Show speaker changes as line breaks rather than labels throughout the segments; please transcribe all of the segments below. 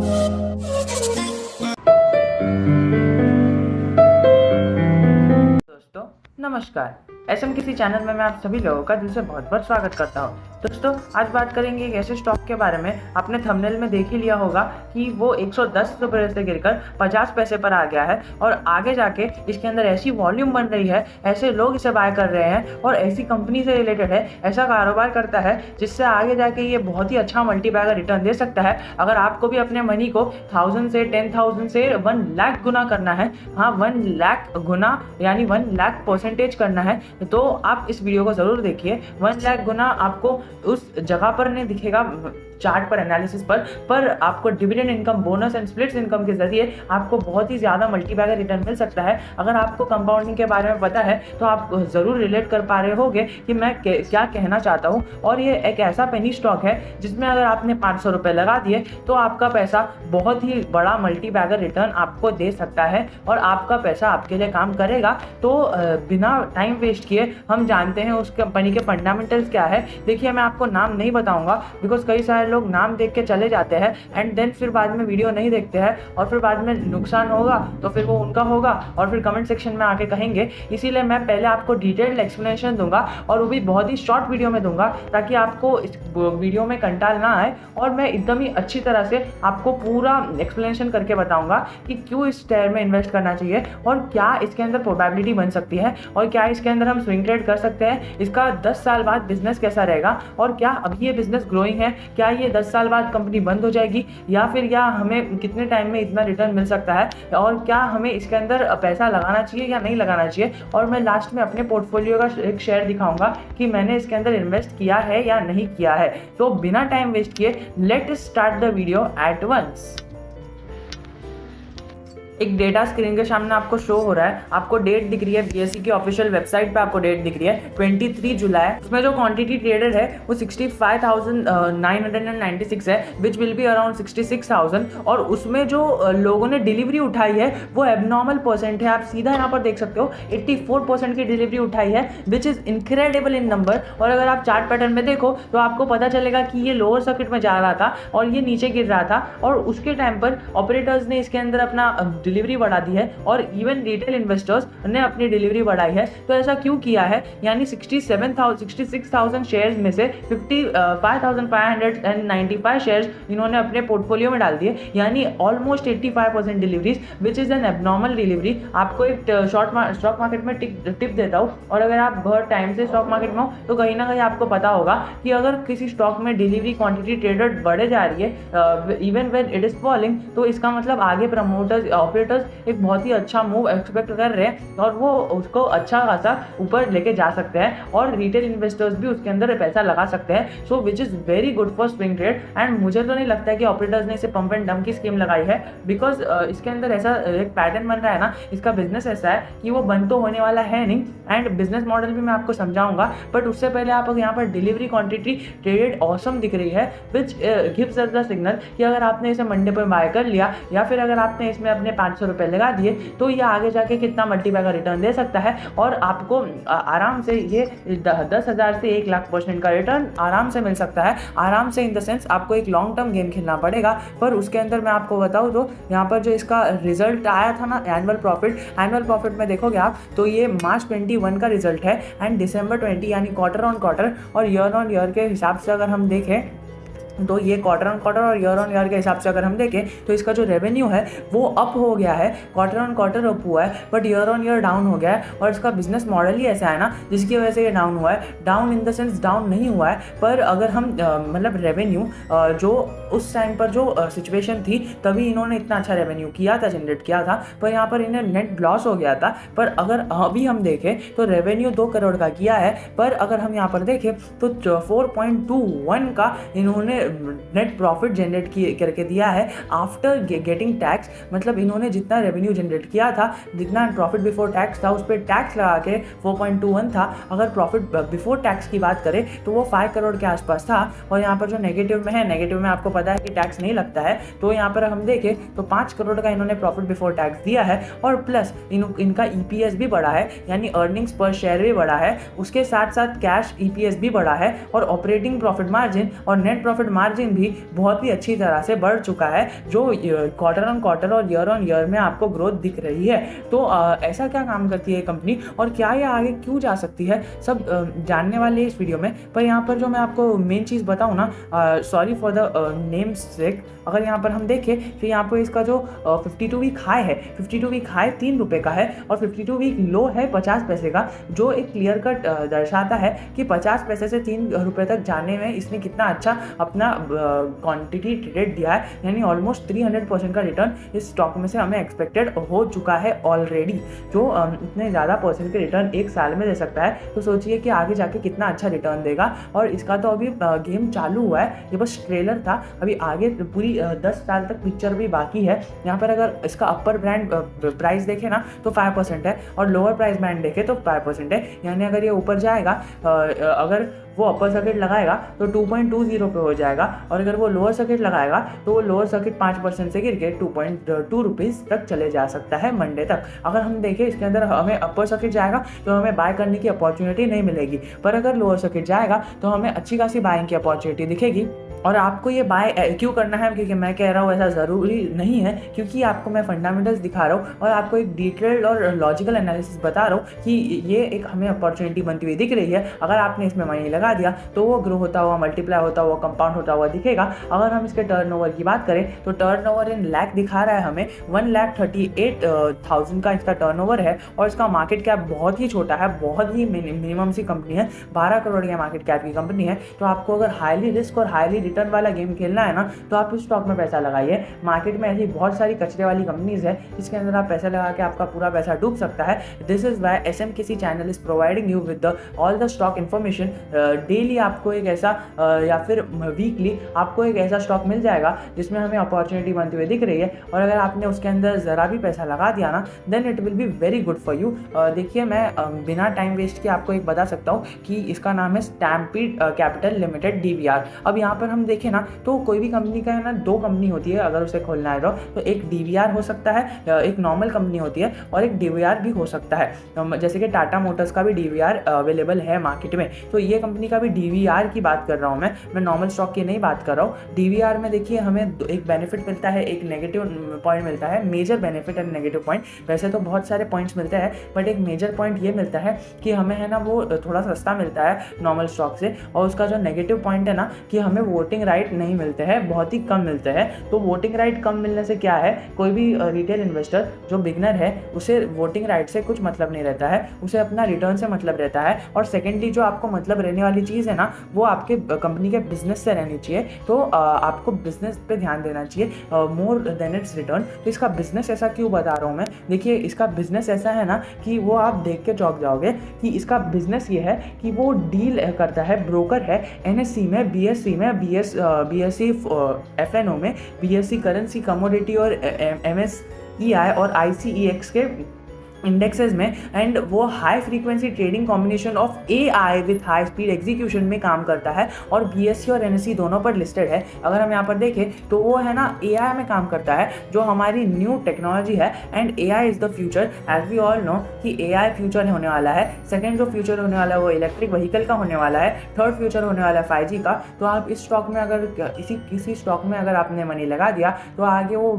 दोस्तों नमस्कार। एसएम किसी चैनल में मैं आप सभी लोगों का दिल से बहुत बहुत स्वागत करता हूँ। दोस्तों आज बात करेंगे एक ऐसे स्टॉक के बारे में, आपने थंबनेल में देख ही लिया होगा कि वो 110 रुपये से गिरकर 50 पैसे पर आ गया है और आगे जाके इसके अंदर ऐसी वॉल्यूम बन रही है, ऐसे लोग इसे बाय कर रहे हैं और ऐसी कंपनी से रिलेटेड है, ऐसा कारोबार करता है जिससे आगे जाके ये बहुत ही अच्छा मल्टीबैगर रिटर्न दे सकता है। अगर आपको भी अपने मनी को 1000 से 10,000 से 1 लाख गुना करना है, हाँ 1 लाख गुना यानी 1 लाख परसेंटेज करना है, तो आप इस वीडियो को ज़रूर देखिए। 1 लाख गुना आपको उस जगह पर नहीं दिखेगा चार्ट पर, एनालिसिस पर आपको dividend income, bonus and splits income के जरिए आपको बहुत ही ज़्यादा मल्टीबैगर रिटर्न मिल सकता है। अगर आपको कंपाउंडिंग के बारे में पता है तो आप ज़रूर रिलेट कर पा रहे होंगे कि मैं क्या कहना चाहता हूँ। और ये एक ऐसा पेनी स्टॉक है जिसमें अगर आपने 500 रुपये लगा दिए तो आपका पैसा बहुत ही बड़ा मल्टीबैगर रिटर्न आपको दे सकता है और आपका पैसा आपके लिए काम करेगा। तो बिना टाइम वेस्ट किए हम जानते हैं उस कंपनी के फंडामेंटल्स क्या है। देखिए मैं आपको नाम नहीं बताऊंगा बिकॉज कई सारे लोग नाम देख के चले जाते हैं एंड देन फिर बाद में वीडियो नहीं देखते हैं और फिर बाद में नुकसान होगा तो फिर वो उनका होगा और फिर कमेंट सेक्शन में आके कहेंगे। इसीलिए मैं पहले आपको डिटेल्ड एक्सप्लेनेशन दूंगा और वो भी बहुत ही शॉर्ट वीडियो में दूंगा ताकि आपको इस वीडियो में कंटाल ना आए और मैं एकदम ही अच्छी तरह से आपको पूरा एक्सप्लेनेशन करके बताऊंगा कि क्यों इस शेयर में इन्वेस्ट करना चाहिए और क्या इसके अंदर प्रोबेबिलिटी बन सकती है और क्या इसके अंदर हम स्विंग ट्रेड कर सकते हैं, इसका 10 साल बाद बिजनेस कैसा रहेगा और क्या अभी ये बिजनेस ग्रोइंग है, क्या ये 10 साल बाद कंपनी बंद हो जाएगी या फिर या हमें कितने टाइम में इतना रिटर्न मिल सकता है और क्या हमें इसके अंदर पैसा लगाना चाहिए या नहीं लगाना चाहिए। और मैं लास्ट में अपने पोर्टफोलियो का एक शेयर दिखाऊंगा कि मैंने इसके अंदर इन्वेस्ट किया है या नहीं किया है। तो बिना टाइम वेस्ट किए let start the video at once. एक डेटा स्क्रीन के सामने आपको शो हो रहा है, आपको डेट दिख रही है बीएसई की ऑफिशियल वेबसाइट पे आपको डेट दिख रही है 23 जुलाई। उसमें जो क्वांटिटी ट्रेडेड है वो 65,996 है विच विल बी अराउंड 66,000 और उसमें जो लोगों ने डिलीवरी उठाई है वो एबनॉर्मल परसेंट है। आप सीधा यहाँ पर देख सकते हो 84% की डिलीवरी उठाई है which is incredible in number. और अगर आप चार्ट पैटर्न में देखो तो आपको पता चलेगा कि ये लोअर सर्किट में जा रहा था और ये नीचे गिर रहा था और उसके टाइम पर ऑपरेटर्स ने इसके अंदर अपना डिलीवरी बढ़ा दी है और इवन रिटेल इन्वेस्टर्स ने अपनी डिलीवरी बढ़ाई है। तो ऐसा क्यों किया है, यानी 66,000 शेयर्स में से 55,595 शेयर्स इन्होंने अपने पोर्टफोलियो में डाल दिए, यानी almost 85% deliveries which is an abnormal delivery. आपको एक स्टॉक मार्केट में टिप देता हूँ और अगर आप बहुत टाइम से स्टॉक मार्केट में हो तो कहीं ना कहीं आपको पता होगा कि अगर किसी स्टॉक में डिलीवरी क्वांटिटी ट्रेडेड बढ़े जा रही है even when it is falling, तो इसका मतलब आगे प्रमोटर्स, ऑपरेटर्स एक बहुत ही अच्छा मूव एक्सपेक्ट कर रहे हैं और वो उसको अच्छा खासा ऊपर लेके जा सकते हैं और रिटेल इन्वेस्टर्स भी उसके अंदर पैसा लगा सकते हैं। So which is very good for swing trade and मुझे तो नहीं लगता है कि ऑपरेटर्स ने इसे पंप एंड डंप की स्कीम लगाई है बिकॉज इसके अंदर ऐसा एक पैटर्न बन रहा है ना, इसका बिजनेस ऐसा है कि वो बंद तो होने वाला है नहीं एंड बिजनेस मॉडल भी मैं आपको समझाऊंगा। बट उससे पहले आप यहाँ पर डिलीवरी क्वांटिटी ट्रेडेड ऑसम दिख रही है which gives us the signal कि अगर आपने इसे मंडे पर बाय कर लिया या फिर अगर आपने इसमें अपने 500 रुपये लगा दिए तो ये आगे जाके कितना मल्टीबैगर रिटर्न दे सकता है और आपको आराम से ये 10,000 से 1 लाख % का रिटर्न आराम से मिल सकता है। आराम से इन द सेंस आपको एक लॉन्ग टर्म गेम खेलना पड़ेगा। पर उसके अंदर मैं आपको बताऊँ तो यहाँ पर जो इसका रिजल्ट आया था ना, एनुअल प्रॉफिट में देखोगे आप तो ये मार्च 21 का रिजल्ट है एंड दिसंबर 20 यानी क्वार्टर ऑन क्वार्टर और ईयर ऑन ईयर के हिसाब से अगर हम देखें तो ये क्वार्टर ऑन क्वार्टर और ईयर ऑन ईयर के हिसाब से अगर हम देखें तो इसका जो रेवेन्यू है वो अप हो गया है, क्वार्टर ऑन क्वार्टर अप हुआ है but year on year down हो गया है। और इसका बिजनेस मॉडल ही ऐसा है ना जिसकी वजह से ये डाउन हुआ है। Down in the sense down नहीं हुआ है, पर अगर हम मतलब रेवेन्यू जो उस टाइम पर जो सिचुएशन थी तभी इन्होंने इतना अच्छा रेवेन्यू किया था, जनरेट किया था, पर यहाँ पर इन्हें नेट लॉस हो गया था। पर अगर अभी हम देखें तो रेवेन्यू 2 करोड़ का किया है, पर अगर हम यहाँ पर देखें तो 4.21 का इन्होंने नेट प्रॉफिट जनरेट करके दिया है आफ्टर गेटिंग टैक्स। मतलब इन्होंने जितना रेवेन्यू जनरेट किया था, जितना प्रॉफिट बिफोर टैक्स था, उस पर टैक्स लगा के 4.21 था। अगर प्रॉफिट बिफोर टैक्स की बात करें तो वो 5 करोड़ के आसपास था। और यहाँ पर जो नेगेटिव में है, नेगेटिव में आपको पता है कि टैक्स नहीं लगता है, तो यहाँ पर हम देखें तो 5 करोड़ का इन्होंने प्रॉफिट बिफोर टैक्स दिया है और प्लस इनका ईपीएस भी बढ़ा है, यानी अर्निंग्स पर शेयर भी बढ़ा है। उसके साथ साथ कैश ईपीएस भी बढ़ा है और ऑपरेटिंग प्रॉफिट मार्जिन और नेट प्रॉफिट मार्जिन भी बहुत ही अच्छी तरह से बढ़ चुका है, जो क्वार्टर ऑन क्वार्टर और ईयर ऑन ईयर में आपको ग्रोथ दिख रही है। तो ऐसा क्या काम करती है कंपनी और क्या ये आगे क्यों जा सकती है, सब जानने वाले इस वीडियो में। पर यहाँ पर जो मैं आपको मेन चीज़ बताऊँ ना, सॉरी फॉर द नेम सेक, अगर यहाँ पर हम देखें तो यहाँ पर इसका जो 52 वीक हाई है, 52 वीक हाई 3 रुपये का है और 52 वीक लो है 50 पैसे का, जो एक क्लियर कट दर्शाता है कि 50 पैसे से 3 रुपये तक जाने में इसने कितना अच्छा अपना क्वांटिटी ट्रेड दिया है। यानी ऑलमोस्ट 300% का रिटर्न इस स्टॉक में से हमें एक्सपेक्टेड हो चुका है ऑलरेडी। जो इतने ज़्यादा परसेंट के रिटर्न एक साल में दे सकता है, तो सोचिए कि आगे जाके कितना अच्छा रिटर्न देगा। और इसका तो अभी गेम चालू हुआ है, ये बस ट्रेलर था, अभी आगे पूरी 10 साल तक पिक्चर भी बाकी है। यहाँ पर अगर इसका अपर ब्रांड प्राइस देखे ना तो 5% है और लोअर प्राइस बैंड देखे तो 5% है। यानी अगर ये ऊपर जाएगा, अगर वो अपर सर्किट लगाएगा तो 2.20 पे हो जाएगा और अगर वो लोअर सर्किट लगाएगा तो वो लोअर सर्किट 5% से गिर के 2.2 रुपीज़ तक चले जा सकता है मंडे तक। अगर हम देखें इसके अंदर हमें अपर सर्किट जाएगा तो हमें बाय करने की अपॉर्चुनिटी नहीं मिलेगी, पर अगर लोअर सर्किट जाएगा तो हमें अच्छी खासी बाइंग की अपॉर्चुनिटी दिखेगी। और आपको ये बाय क्यों करना है, क्योंकि मैं कह रहा हूँ ऐसा ज़रूरी नहीं है, क्योंकि आपको मैं फंडामेंटल्स दिखा रहा हूँ और आपको एक डिटेल्ड और लॉजिकल एनालिसिस बता रहा हूँ कि ये एक हमें अपॉर्चुनिटी बनती हुई दिख रही है। अगर आपने इसमें मनी लगा दिया तो वो ग्रो होता हुआ, मल्टीप्लाई होता हुआ, कंपाउंड होता हुआ दिखेगा। अगर हम इसके टर्नओवर की बात करें तो टर्नओवर इन लाख दिखा रहा है हमें, 1,38,000 का इसका टर्नओवर है और इसका मार्केट कैप बहुत ही छोटा है, बहुत ही मिनिमम सी कंपनी है, 12 करोड़ की मार्केट कैप की कंपनी है। तो आपको अगर हाईली रिस्क और हाईली रिटर्न वाला गेम खेलना है ना तो आप इस स्टॉक में पैसा लगाइए। मार्केट में ऐसी बहुत सारी कचरे वाली कंपनीज है जिसके अंदर आप पैसा लगा के आपका पूरा पैसा डूब सकता है। This is why SMKC channel is providing you with all the stock information. Daily आपको एक ऐसा या फिर वीकली आपको एक ऐसा स्टॉक मिल जाएगा जिसमें हमें अपॉर्चुनिटी बनती हुई दिख रही है और अगर आपने उसके अंदर ज़रा भी पैसा लगा दिया ना then it will be very good for you. देखिए मैं बिना टाइम वेस्ट के आपको एक बता सकता हूँ कि इसका नाम है स्टैम्पीड कैपिटल लिमिटेड DVR। अब यहाँ पर हम देखें ना तो कोई भी कंपनी का है ना, दो कंपनी होती है अगर उसे खोलना है तो एक DVR हो सकता है, एक नॉर्मल कंपनी होती है और एक DVR भी हो सकता है। जैसे कि टाटा मोटर्स का भी DVR अवेलेबल है मार्केट में, तो ये कंपनी का भी DVR की बात कर रहा हूँ मैं नॉर्मल स्टॉक की नहीं बात कर रहा हूँ। DVR में देखिए हमें एक बेनिफिट मिलता है, एक नेगेटिव पॉइंट मिलता है, major benefit and negative point. वैसे तो बहुत सारे पॉइंट्स मिलते हैं बट एक मेजर पॉइंट ये मिलता है कि हमें है ना वो थोड़ा सस्ता मिलता है नॉर्मल स्टॉक से। और उसका जो नेगेटिव पॉइंट है ना कि हमें वोटिंग राइट नहीं मिलते हैं, बहुत ही कम मिलते हैं। तो वोटिंग राइट कम मिलने से क्या है, कोई भी रिटेल इन्वेस्टर जो बिगनर है उसे वोटिंग राइट से कुछ मतलब नहीं रहता है, उसे अपना रिटर्न से मतलब रहता है। और सेकेंडली जो आपको मतलब रहने वाली चीज़ है ना वो आपके कंपनी के बिजनेस से रहनी चाहिए। तो आपको बिजनेस पे ध्यान देना चाहिए मोर देन इट्स रिटर्न। तो इसका बिजनेस ऐसा क्यों बता रहा हूँ मैं, देखिए इसका बिजनेस ऐसा है ना कि वो आप देख के चौंक जाओगे कि इसका बिजनेस ये है कि वो डील करता है, ब्रोकर है NSE में, BSE में, BSE FNO में, BSE करेंसी कमोडिटी और MSEI और ICEX के इंडेक्सेस में। एंड वो high frequency trading combination of AI with high speed execution में काम करता है और BSE और NSE दोनों पर लिस्टेड है। अगर हम यहाँ पर देखें तो वो है ना AI में काम करता है जो हमारी न्यू टेक्नोलॉजी है। And AI is the future, as we all know कि AI फ्यूचर होने वाला है। सेकेंड जो फ्यूचर होने वाला है वो इलेक्ट्रिक व्हीकल का होने वाला है। थर्ड फ्यूचर होने वाला है 5G का। तो आप इस स्टॉक में अगर किसी स्टॉक में अगर आपने मनी लगा दिया तो आगे वो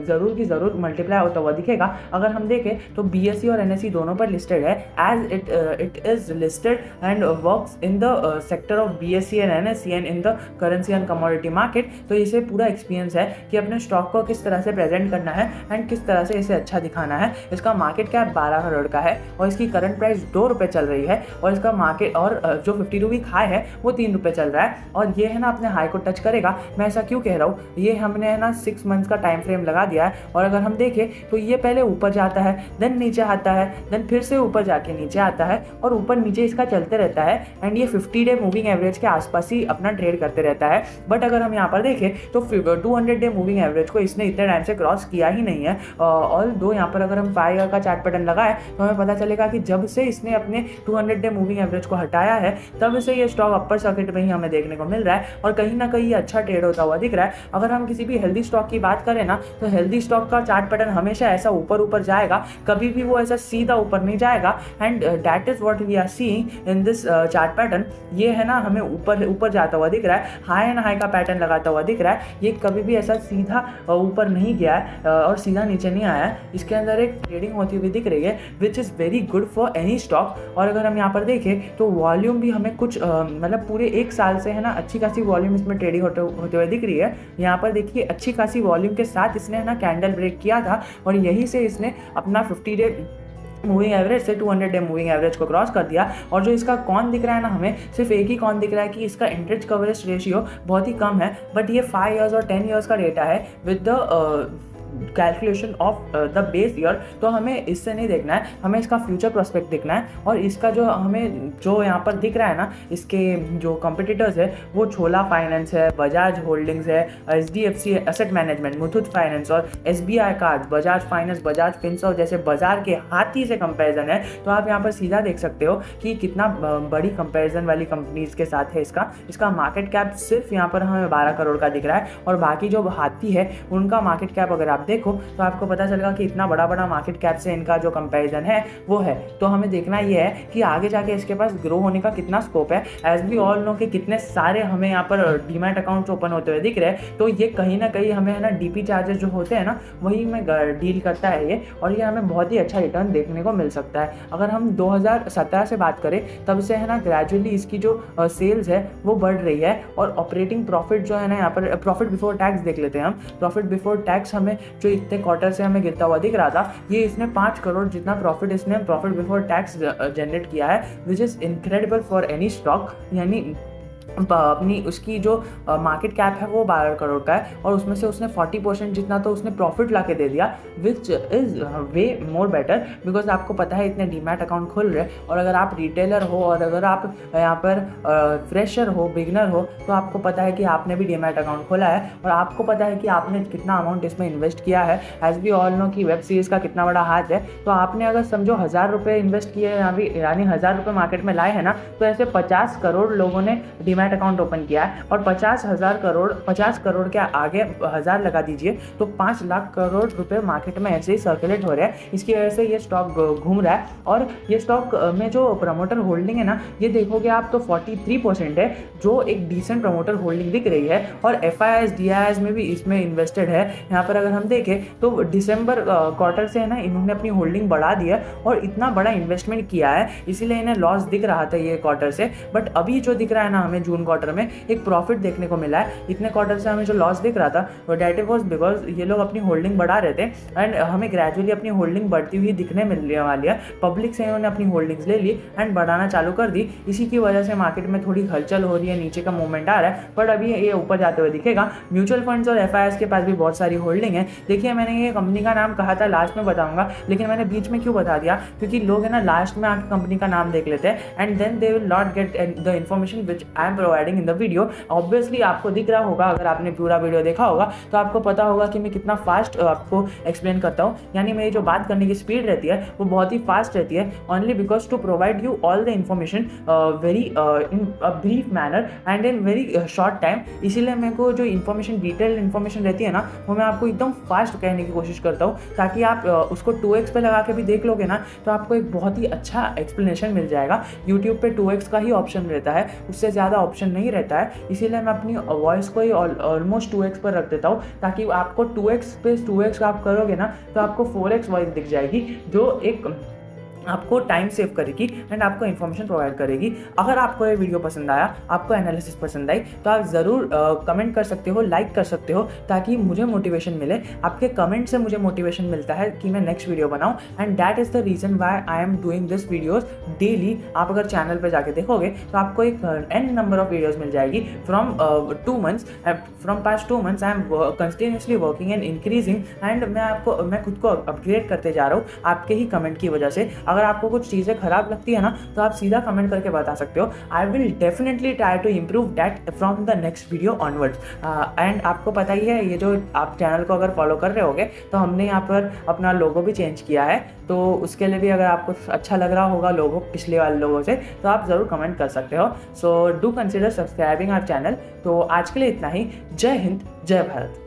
ज़रूर की ज़रूर मल्टीप्लाई होता हुआ दिखेगा। अगर हम देखें तो BSE और NSE दोनों पर लिस्टेड है, as it is listed and works in the sector of BSE and NSE and in the currency and commodity market. तो इसे पूरा एक्सपीरियंस है कि अपने स्टॉक को किस तरह से प्रेजेंट करना है एंड किस तरह से इसे अच्छा दिखाना है। इसका मार्केट कैप 12 करोड़ का है और इसकी करंट प्राइस 2 रुपये चल रही है और इसका मार्केट और जो 52 वीक हाई है वो 3 रुपये चल रहा है और ये है ना अपने हाई को टच करेगा। मैं ऐसा क्यों कह रहा हूँ, ये हमने है ना 6 मंथ्स का टाइम फ्रेम लगा दिया है और अगर हम देखें तो ये पहले ऊपर जाता है, देन नीचे आता है, देन फिर से ऊपर जाके नीचे आता है और ऊपर नीचे इसका चलते रहता है। एंड ये 50 डे मूविंग एवरेज के आसपास ही अपना ट्रेड करते रहता है। बट अगर हम यहाँ पर देखें तो 200 डे मूविंग एवरेज को इसने इतने टाइम से क्रॉस किया ही नहीं है। ऑल दो यहाँ पर अगर हम 5 ईयर का चार्ट पैटर्न लगाए तो हमें पता चलेगा कि जब से इसने अपने 200 डे मूविंग एवरेज को हटाया है तब से ये स्टॉक अपर सर्किट में ही हमें देखने को मिल रहा है और कहीं ना कहीं अच्छा ट्रेड होता हुआ दिख रहा है। अगर हम किसी भी हेल्दी स्टॉक की बात करें ना तो हेल्दी स्टॉक का चार्ट पैटर्न हमेशा ऐसा ऊपर ऊपर जाएगा, कभी कभी भी वो ऐसा सीधा ऊपर नहीं जाएगा। And that is what we are seeing in this chart pattern. ये है ना, हमें ऊपर ऊपर जाता हुआ दिख रहा है, हाई एंड हाई का पैटर्न लगाता हुआ दिख रहा है। ये कभी भी ऐसा सीधा ऊपर नहीं गया है और सीधा नीचे नहीं आया है। इसके अंदर एक ट्रेडिंग होती हुई दिख रही है विच is very good for any stock. और अगर हम यहाँ पर देखें तो वॉल्यूम भी हमें कुछ मतलब पूरे एक साल से है ना अच्छी खासी वॉल्यूम इसमें ट्रेडिंग होते हुए दिख रही है। यहाँ पर देखिए अच्छी खासी वॉल्यूम के साथ इसने है ना कैंडल ब्रेक किया था और यहीं से इसने अपना 50 डे मूविंग एवरेज से 200 डे मूविंग एवरेज को क्रॉस कर दिया। और जो इसका कॉन दिख रहा है ना, हमें सिर्फ एक ही कॉन दिख रहा है कि इसका इंटरेस्ट कवरेज रेशियो बहुत ही कम है। बट ये 5 ईयर्स और 10 ईयर्स का डेटा है with the calculation of the base year. तो हमें इससे नहीं देखना है, हमें इसका फ्यूचर प्रोस्पेक्ट देखना है। और इसका जो हमें जो यहाँ पर दिख रहा है ना, इसके जो कॉम्पिटिटर्स है वो छोला फाइनेंस है, बजाज होल्डिंग्स है, HDFC asset management, Muthoot finance और SBI card, Bajaj finance, Bajaj Finserv जैसे बाजार के हाथी से कंपैरिजन है। तो आप यहाँ पर सीधा देख सकते हो कि कितना बड़ी कंपैरिजन वाली कंपनीज के साथ है इसका मार्केट कैप सिर्फ यहाँ पर हमें 12 करोड़ का दिख रहा है। और बाकी जो हाथी है उनका मार्केट कैप अगर आप देखो तो आपको पता चलेगा कि इतना बड़ा बड़ा मार्केट कैप से इनका जो कंपैरिजन है वो है। तो हमें देखना ये है कि आगे जाके इसके पास ग्रो होने का कितना स्कोप है। एज वी ऑल नो कि कितने सारे हमें यहाँ पर डीमैट अकाउंट्स ओपन होते हुए दिख रहे हैं। तो ये कहीं ना कहीं हमें है ना DP चार्जेस जो होते हैं ना वही में डील करता है ये, और ये हमें बहुत ही अच्छा रिटर्न देखने को मिल सकता है। अगर हम 2017 से बात करें तब से है ना ग्रेजुअली इसकी जो सेल्स है वो बढ़ रही है। और ऑपरेटिंग प्रॉफिट जो है ना, यहाँ पर प्रॉफिट बिफोर टैक्स देख लेते हैं हम। प्रॉफिट बिफोर टैक्स हमें जो इतने क्वार्टर से हमें गिरता हुआ दिख रहा था, ये इसने 5 करोड़ जितना प्रॉफिट इसने प्रॉफिट बिफोर टैक्स जनरेट किया है, which is incredible for any stock. यानी अपनी उसकी जो मार्केट कैप है वो 12 करोड़ का है और उसमें से उसने 40% जितना तो उसने प्रॉफिट ला के दे दिया, which is way more better. Because आपको पता है इतने डीमैट अकाउंट खुल रहे, और अगर आप रिटेलर हो और अगर आप यहाँ पर फ्रेशर हो, बिगनर हो, तो आपको पता है कि आपने भी डीमैट अकाउंट खोला है और आपको पता है कि आपने कितना अमाउंट इसमें इन्वेस्ट किया है। एज वी ऑल नो कि वेब सीरीज़ का कितना बड़ा हाथ है। तो आपने अगर समझो 1000 रुपये इन्वेस्ट किए यानी 1000 रुपये मार्केट में लाए हैं ना, तो ऐसे 50 करोड़ लोगों ने डीमैट अकाउंट ओपन किया है। और 50 करोड़ के आगे 1000 लगा दीजिए तो 5 लाख करोड़ रुपए मार्केट में ऐसे ही सर्कुलेट हो रहे हैं। इसकी वजह से ये स्टॉक घूम रहा है। और ये स्टॉक में जो प्रमोटर होल्डिंग है ना, ये देखोगे आप तो 43% है, जो एक डिसेंट प्रमोटर होल्डिंग दिख रही है। और FIIs DIIs में भी इसमें इन्वेस्टेड है। यहाँ पर अगर हम देखें तो दिसंबर क्वार्टर से है ना इन्होंने अपनी होल्डिंग बढ़ा दी है और इतना बड़ा इन्वेस्टमेंट किया है, इसीलिए इन्हें लॉस दिख रहा था ये क्वार्टर से। बट अभी जो दिख रहा है ना, हमें जून क्वार्टर में एक प्रॉफिट देखने को मिला है। इतने क्वार्टर से हमें जो लॉस दिख रहा था वो डेट वॉज बिकॉज ये लोग अपनी होल्डिंग बढ़ा रहे थे एंड हमें ग्रेजुअली अपनी होल्डिंग बढ़ती हुई दिखने मिलने वाली है। पब्लिक से इन्होंने अपनी होल्डिंग्स ले ली एंड बढ़ाना चालू कर दी। इसी की वजह से मार्केट में थोड़ी हलचल हो रही है, नीचे का मूवमेंट आ रहा है, बट अभी ये ऊपर जाते हुए दिखेगा। म्यूचुअल फंड्स और FIIs के पास भी बहुत सारी होल्डिंग है। देखिए मैंने ये कंपनी का नाम कहा था लास्ट में बताऊंगा, लेकिन मैंने बीच में क्यों बता दिया, क्योंकि लोग है ना लास्ट में आके कंपनी का नाम देख लेते हैं and then they will not get the information which I am providing in the video. Obviously आपको दिख रहा होगा, अगर आपने पूरा वीडियो देखा होगा तो आपको पता होगा कि मैं कितना फास्ट आपको एक्सप्लेन करता हूँ। यानी मेरी जो बात करने की स्पीड रहती है वो बहुत ही फास्ट रहती है, only because to provide you all the information very in a brief manner and in very short time. इसीलिए मेरे को जो इन्फॉर्मेशन डिटेल इन्फॉर्मेशन रहती है ना, वो मैं आपको एकदम फास्ट कहने की कोशिश करता हूँ, ताकि आप उसको 2x पे लगा के भी देख लोगे ना तो आपको एक बहुत ही अच्छा एक्सप्लेनेशन मिल जाएगा। यूट्यूब पे 2x का ही ऑप्शन रहता है, उससे ज़्यादा ऑप्शन नहीं रहता है। इसीलिए मैं अपनी वॉइस को ही ऑलमोस्ट 2x पर रख देता हूँ, ताकि आपको 2x पे 2x आप करोगे ना तो आपको 4x वॉइस दिख जाएगी, जो एक आपको टाइम सेव करेगी एंड आपको इन्फॉर्मेशन प्रोवाइड करेगी। अगर आपको ये वीडियो पसंद आया, आपको एनालिसिस पसंद आई, तो आप ज़रूर कमेंट कर सकते हो, लाइक कर सकते हो, ताकि मुझे मोटिवेशन मिले। आपके कमेंट से मुझे मोटिवेशन मिलता है कि मैं नेक्स्ट वीडियो बनाऊं and that is the reason why I am doing this videos daily. आप अगर चैनल पर जाके देखोगे तो आपको एक एन नंबर ऑफ वीडियोज़ मिल जाएगी from 2 months। From past 2 months I am continuously working and increasing and मैं खुद को अपग्रेड करते जा रहा हूँ आपके ही कमेंट की वजह से। अगर आपको कुछ चीज़ें खराब लगती है ना तो आप सीधा कमेंट करके बता सकते हो। I will definitely try to improve that from the next video onwards. And आपको पता ही है, ये जो आप चैनल को अगर फॉलो कर रहे होगे तो हमने यहाँ पर अपना लोगो भी चेंज किया है, तो उसके लिए भी अगर आपको अच्छा लग रहा होगा लोगो पिछले वाले लोगों से, तो आप ज़रूर कमेंट कर सकते हो। So do consider subscribing our channel. तो आज के लिए इतना ही। जय हिंद, जय भारत।